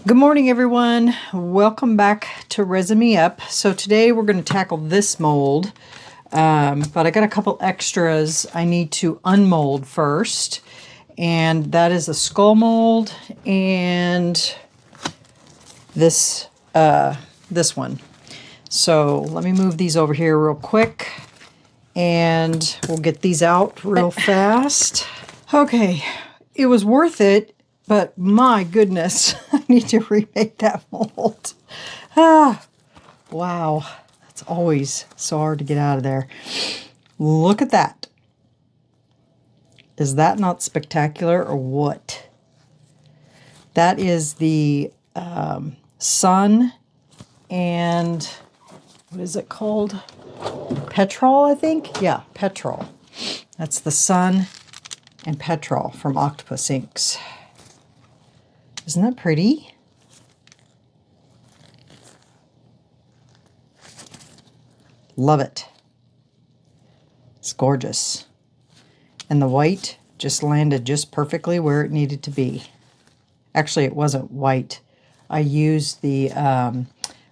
Good morning, everyone. Welcome back to Resin Me Up. So today we're going to tackle this mold, but I got a couple extras I need to unmold first, and that is a skull mold and this one. So let me move these over here real quick, and we'll get these out real fast. Okay, it was worth it. But my goodness, I need to remake that mold. Wow. That's always so hard to get out of there. Look at that. Is that not spectacular or what? That is the sun and what is it called? Petrol, I think? Yeah, petrol. That's the sun and petrol from Octopus Inks. Isn't that pretty? Love it. It's gorgeous. And the white just landed just perfectly where it needed to be. Actually, it wasn't white. I used the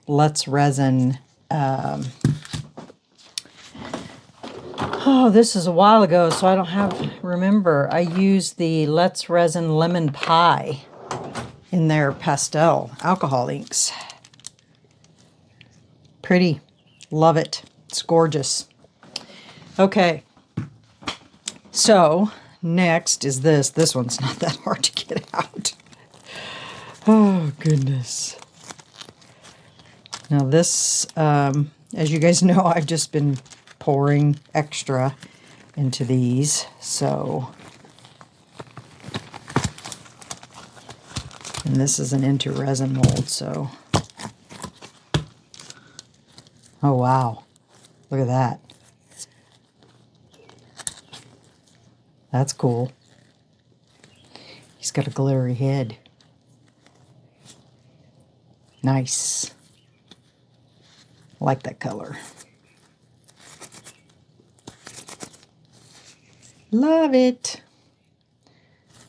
Let's Resin. Oh, this is a while ago, so I don't remember. I used the Let's Resin Lemon Pie in their pastel alcohol inks. Pretty. Love it. It's gorgeous. Okay. So next is this. This one's not that hard to get out. Oh, goodness. Now this, as you guys know, I've just been pouring extra into these. So... and this is an into resin mold, so... oh, wow. Look at that. That's cool. He's got a glittery head. Nice. I like that color. Love it.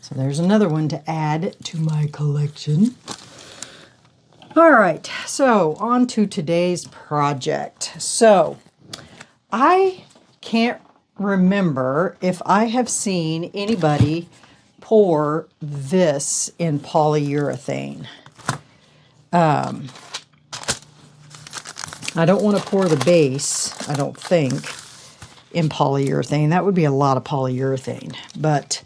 So there's another one to add to my collection. All right, so on to today's project. So I can't remember if I have seen anybody pour this in polyurethane. I don't want to pour the base, I don't think, in polyurethane. That would be a lot of polyurethane, but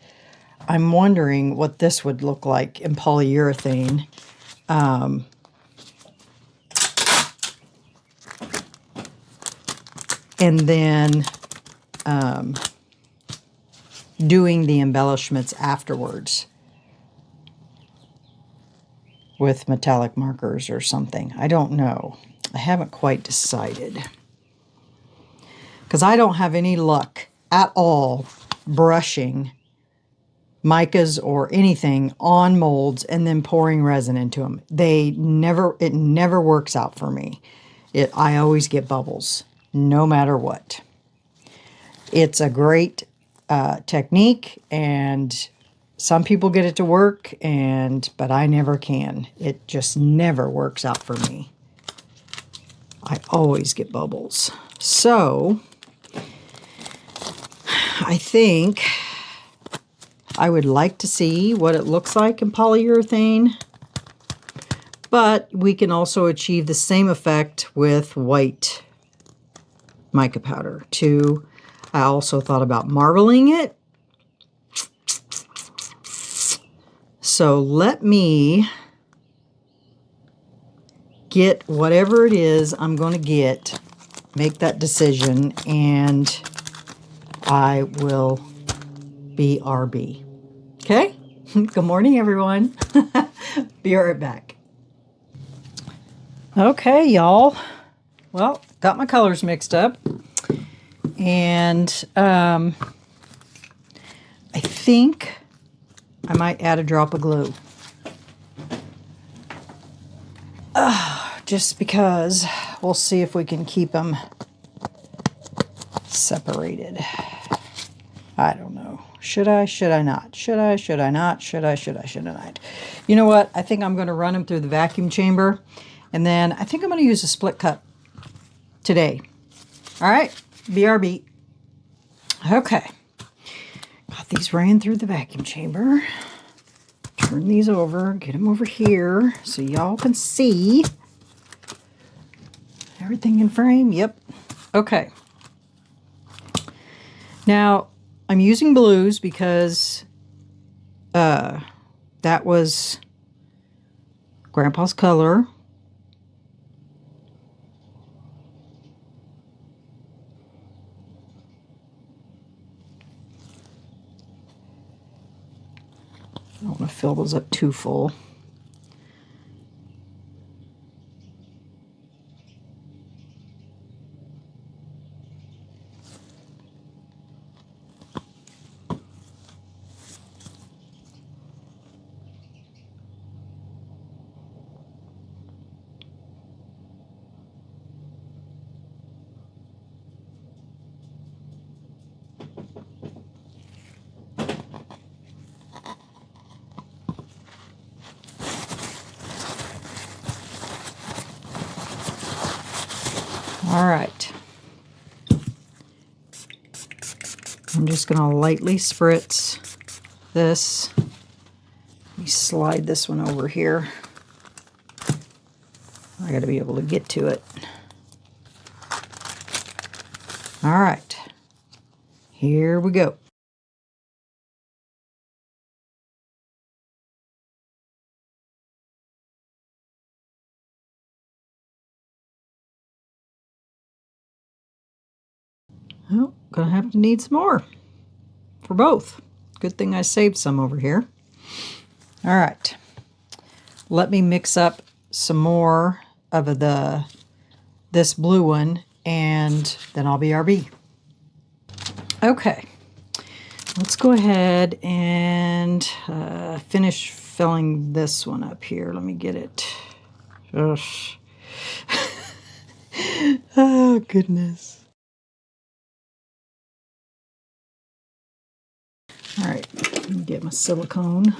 I'm wondering what this would look like in polyurethane. And then doing the embellishments afterwards with metallic markers or something. I don't know. I haven't quite decided. Because I don't have any luck at all brushing micas or anything on molds and then pouring resin into them. It never works out for me. I always get bubbles, no matter what. It's a great technique, and some people get it to work, but I never can. It just never works out for me. I always get bubbles. So I think I would like to see what it looks like in polyurethane, but we can also achieve the same effect with white mica powder too. I also thought about marbling it. So let me get whatever it is I'm going to get, make that decision, and I will BRB. Okay? Good morning, everyone. Be right back. Okay, y'all. Well, got my colors mixed up. And I think I might add a drop of glue. Just because we'll see if we can keep them separated. I don't know. Should I? Should I not? Should I? Should I not? Should I? Should I? Should I not? You know what? I think I'm going to run them through the vacuum chamber. And then I think I'm going to use a split cup today. All right. BRB. Okay. Got these ran through the vacuum chamber. Turn these over. Get them over here so y'all can see. Everything in frame? Yep. Okay. Now, I'm using blues because that was Grandpa's color. I don't want to fill those up too full. All right. I'm just going to lightly spritz this. Let me slide this one over here. I got to be able to get to it. All right. Here we go. Oh, gonna have to need some more for both. Good thing I saved some over here. All right. Let me mix up some more of this blue one, and then I'll BRB. Okay. Let's go ahead and finish filling this one up here. Let me get it. Ugh. Oh, goodness. All right, let me get my silicone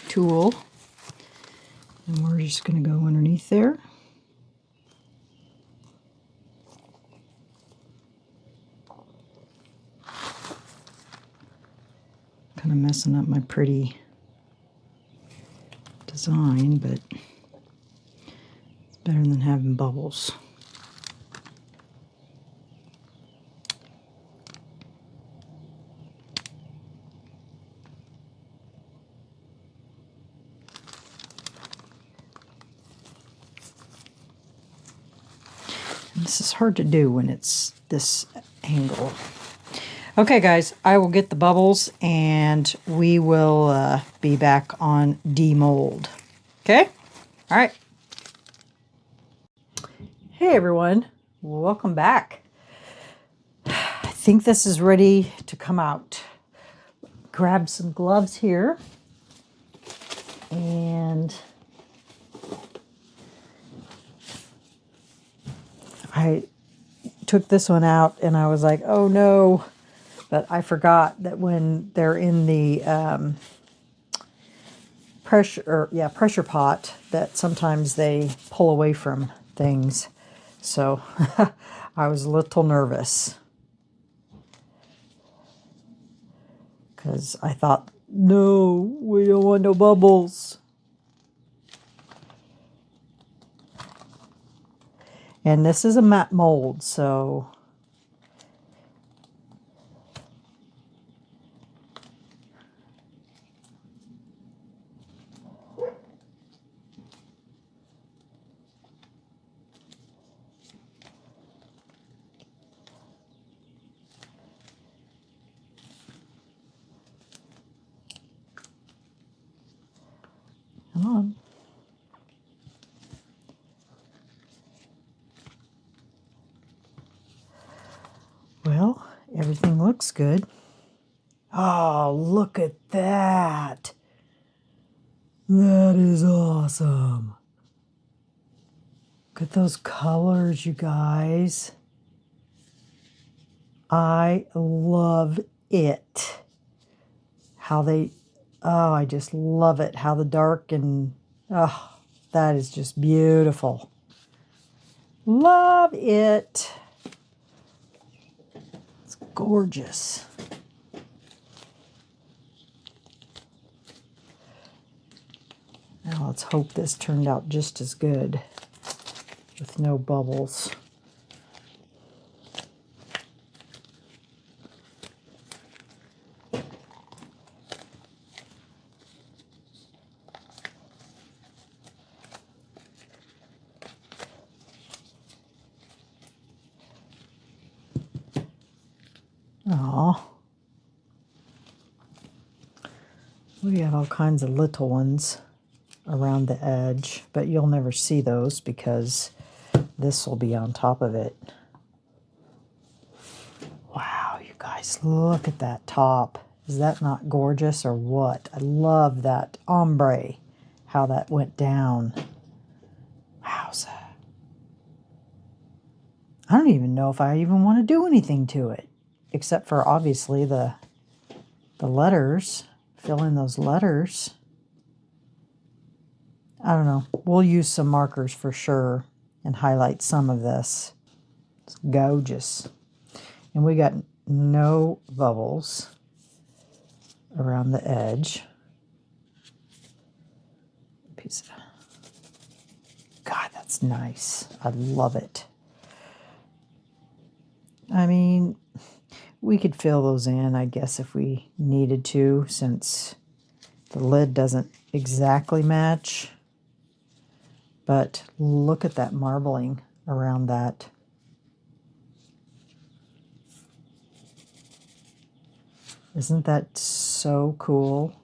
tool, and we're just going to go underneath there. Kind of messing up my pretty design, but it's better than having bubbles. And this is hard to do when it's this angle. Okay, guys, I will get the bubbles, and we will be back on demold. Okay? All right. Hey, everyone. Welcome back. I think this is ready to come out. Grab some gloves here. And I took this one out, and I was like, oh, no. But I forgot that when they're in the pressure pot, that sometimes they pull away from things. So I was a little nervous because I thought, no, we don't want no bubbles. And this is a matte mold, so come on. Well, everything looks good. Oh, look at that. That is awesome. Look at those colors, you guys. I love it. how they, oh, I just love it. How the dark and, oh, that is just beautiful. Love it. It's gorgeous. Now let's hope this turned out just as good with no bubbles. Oh, we have all kinds of little ones around the edge, but you'll never see those because this will be on top of it. Wow, you guys, look at that top. Is that not gorgeous or what? I love that ombre, how that went down. Wowza. I don't even know if I even want to do anything to it, except for obviously the letters, fill in those letters. I don't know. We'll use some markers for sure and highlight some of this. It's gorgeous. And we got no bubbles around the edge. Piece of, God, that's nice. I love it. I mean, we could fill those in, I guess, if we needed to, since the lid doesn't exactly match. But look at that marbling around that. Isn't that so cool?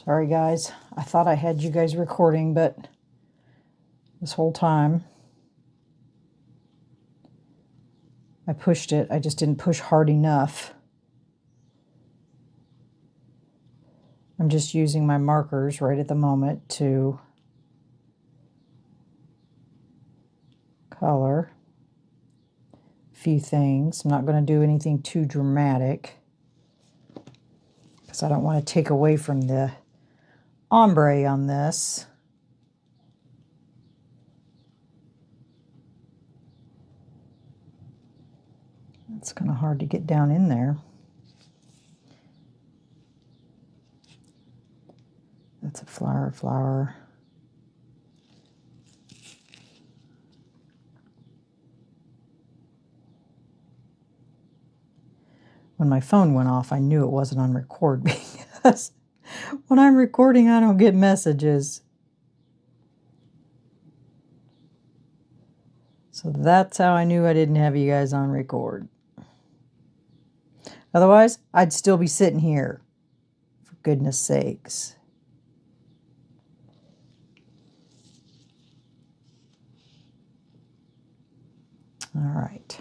Sorry, guys. I thought I had you guys recording, but this whole time I pushed it. I just didn't push hard enough. I'm just using my markers right at the moment to color a few things. I'm not going to do anything too dramatic because I don't want to take away from the ombre on this. It's kind of hard to get down in there. That's a flower. When my phone went off, I knew it wasn't on record because when I'm recording, I don't get messages. So that's how I knew I didn't have you guys on record. Otherwise, I'd still be sitting here, for goodness sakes. All right,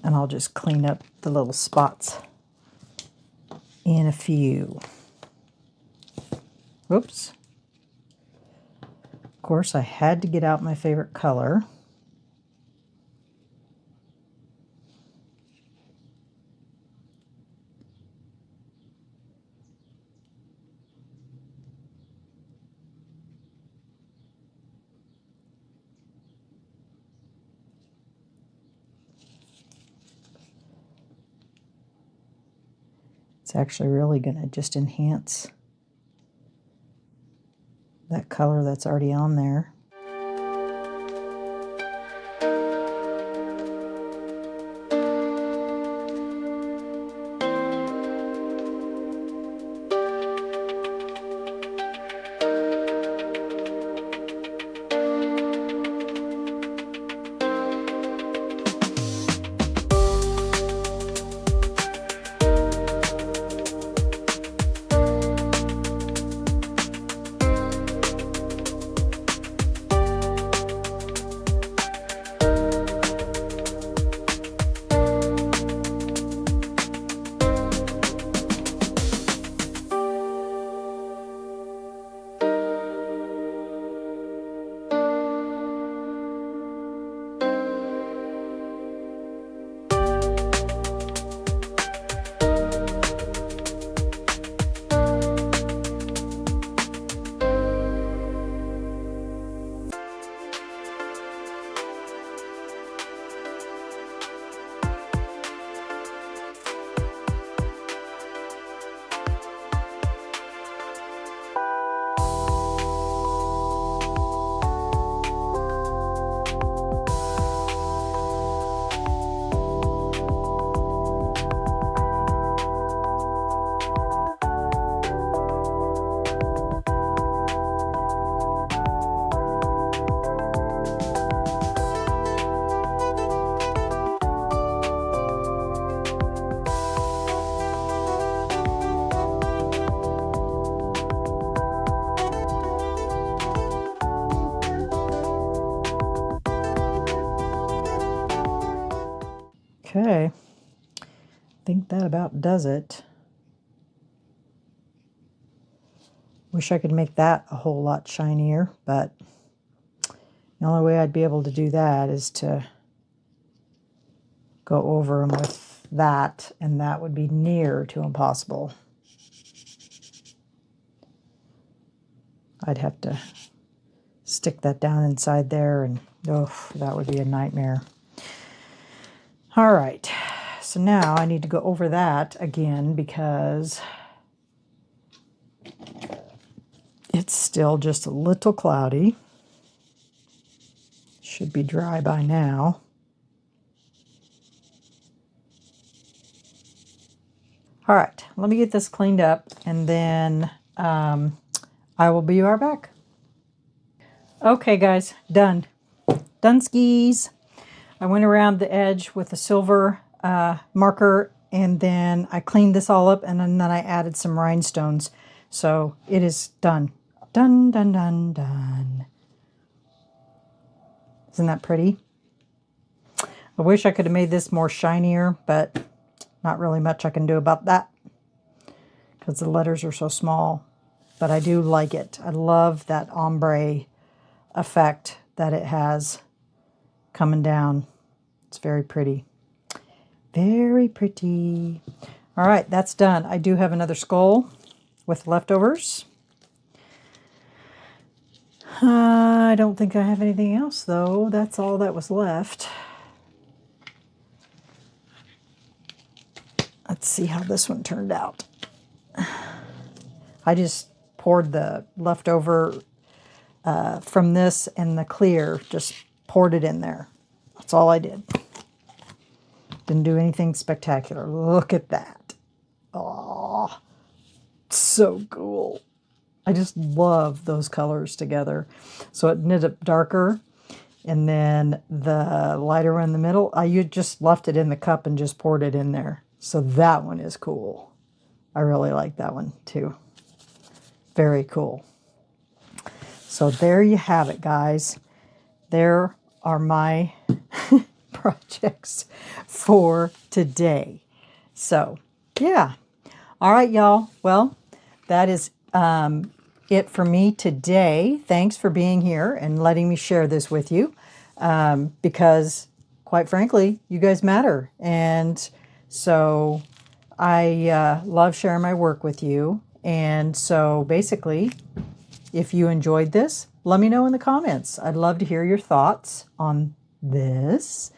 and I'll just clean up the little spots in a few. Whoops. Of course, I had to get out my favorite color. It's actually really going to just enhance that color that's already on there. Okay. I think that about does it. Wish I could make that a whole lot shinier, but the only way I'd be able to do that is to go over them with that, and that would be near to impossible. I'd have to stick that down inside there, and oh, that would be a nightmare. All right, so now I need to go over that again because it's still just a little cloudy. Should be dry by now. All right, let me get this cleaned up, and then I will be right back. Okay, guys, done. Done skis. I went around the edge with a silver marker, and then I cleaned this all up, and then I added some rhinestones. So it is done. Done, done, done, done. Isn't that pretty? I wish I could have made this more shinier, but not really much I can do about that because the letters are so small. But I do like it. I love that ombre effect that it has coming down. It's very pretty. Very pretty. All right, that's done. I do have another skull with leftovers. I don't think I have anything else, though. That's all that was left. Let's see how this one turned out. I just poured the leftover from this and the clear, just poured it in there. That's all I did. Didn't do anything spectacular. Look at that. Oh, so cool. I just love those colors together. So it knit up darker, and then the lighter one in the middle, you just left it in the cup and just poured it in there. So that one is cool. I really like that one too. Very cool. So there you have it, guys. There are my projects for today. So yeah. All right, y'all. Well, that is it for me today. Thanks for being here and letting me share this with you, because quite frankly, you guys matter. And so I love sharing my work with you. And so basically, if you enjoyed this, let me know in the comments. I'd love to hear your thoughts on this.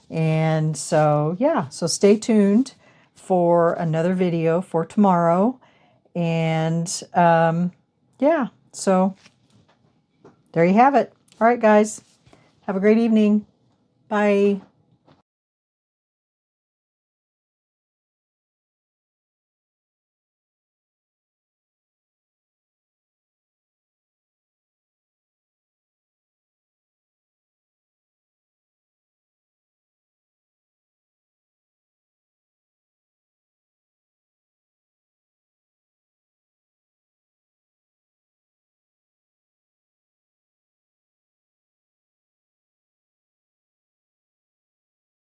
And so, yeah, so stay tuned for another video for tomorrow. And yeah, so there you have it. All right, guys, have a great evening. Bye.